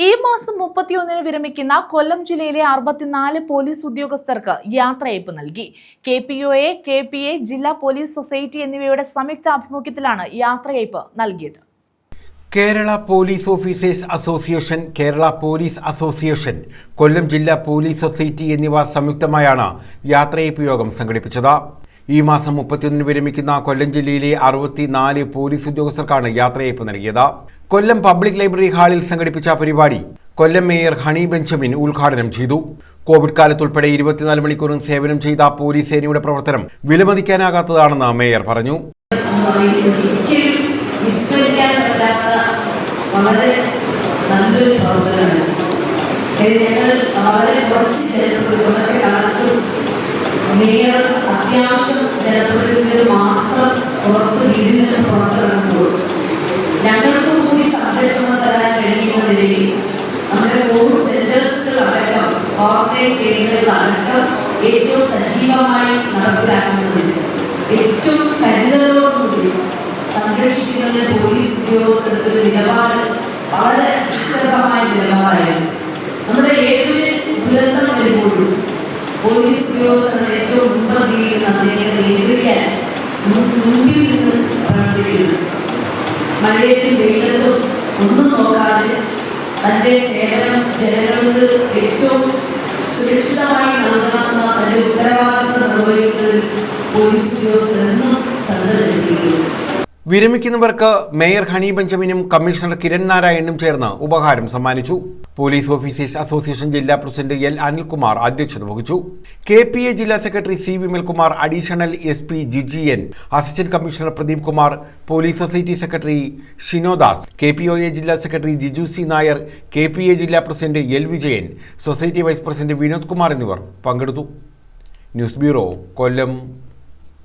ഈ മാസം 31-ന് വിരമിക്കുന്ന കൊല്ലം ജില്ലയിലെ 64 പോലീസ് ഉദ്യോഗസ്ഥർക്ക് യാത്രയയപ്പ് നൽകി. KPOA, KPA, ജില്ലാ പോലീസ് സൊസൈറ്റി എന്നിവയുടെ സംയുക്ത ആഭിമുഖ്യത്തിലാണ് യാത്രയയപ്പ് നൽകിയത്. Kerala police officers association, Kerala police association, Kollam ജില്ലാ പോലീസ് സൊസൈറ്റി എന്നിവ സംയുക്തമായാണ് യാത്രയയപ്പ് യോഗം സംഘടിപ്പിച്ചത്. ഈ മാസം 31-ന് വിരമിക്കുന്ന കൊല്ലം ജില്ലയിലെ 64 പോലീസ് ഉദ്യോഗസ്ഥർക്കാണ് യാത്രയയപ്പ് നൽകിയത്. കൊല്ലം പബ്ലിക് ലൈബ്രറി ഹാളിൽ സംഘടിപ്പിച്ച പരിപാടി കൊല്ലം മേയർ ഹണി ബെഞ്ചമിൻ ഉദ്ഘാടനം ചെയ്തു. കോവിഡ് കാലത്തുൾപ്പെടെ 24 മണിക്കൂറും സേവനം ചെയ്ത പോലീസ് സേനയുടെ പ്രവർത്തനം വിലമതിക്കാനാകാത്തതാണെന്ന് മേയർ പറഞ്ഞു. മേയർ അത്യാവശ്യം ജനപ്രതിനിധികൾ മാത്രം പുറത്ത് വീടിൽ നിന്ന് പുറത്തിറങ്ങുമ്പോൾ ഞങ്ങൾക്ക് കൂടി സംരക്ഷണം തരാൻ കഴിയുന്ന നിലയിൽ നമ്മുടെ കോവിഡ് സെന്റേഴ്സുകളടക്കം ക്വാറന്റൈൻ കേന്ദ്രങ്ങളടക്കം ഏറ്റവും സജീവമായി നടപ്പിലാക്കുന്നതിന് ഏറ്റവും കരുതലോടുകൂടി സംരക്ഷിക്കുന്നതിന് പോലീസ് ഉദ്യോഗസ്ഥർക്ക് നിലപാട് വളരെ സുസ്ഥിരമായ നിലപാടായിരുന്നു. നമ്മുടെ ഏതൊരു ദുരന്തം വരുമ്പോഴും പോലീസ് ഉദ്യോഗസ്ഥർ ഏറ്റവും മുൻപന്തിയിൽ അദ്ദേഹത്തെ നേരിടാൻ മുൻപിൽ നിന്ന് പ്രവർത്തിക്കുന്നു. മഴയത്തും വെയിലത്തും ഒന്നും നോക്കാതെ തന്റെ സേവനം ജനങ്ങൾക്ക് ഏറ്റവും സുരക്ഷിതമായി നൽകണമെന്ന തന്റെ ഉത്തരവാദിത്വം നിർവഹിക്കുന്നതിൽ പോലീസ് ഉദ്യോഗസ്ഥർ എന്നും ശ്രദ്ധ ചെലുത്തുന്നു. വിരമിക്കുന്നവർക്ക് മേയർ ഹണി ബെഞ്ചമിനും കമ്മീഷണർ കിരൺ നാരായണനും ചേർന്ന് ഉപഹാരം സമ്മാനിച്ചു. പോലീസ് ഓഫീസേഴ്സ് അസോസിയേഷൻ ജില്ലാ പ്രസിഡന്റ് എൽ അനിൽകുമാർ അധ്യക്ഷത വഹിച്ചു. KPA ജില്ലാ secretary C Vimalkumar, additional SP Jiji N, assistant commissioner Pradeep Kumar, police society secretary Shinodas, KPOA ജില്ലാ secretary Jiju C Nair, KPA ജില്ലാ president L Vijayan, society vice president Vinod Kumar എന്നിവർ പങ്കെടുത്തു. ന്യൂസ് ബ്യൂറോ, കൊല്ലം.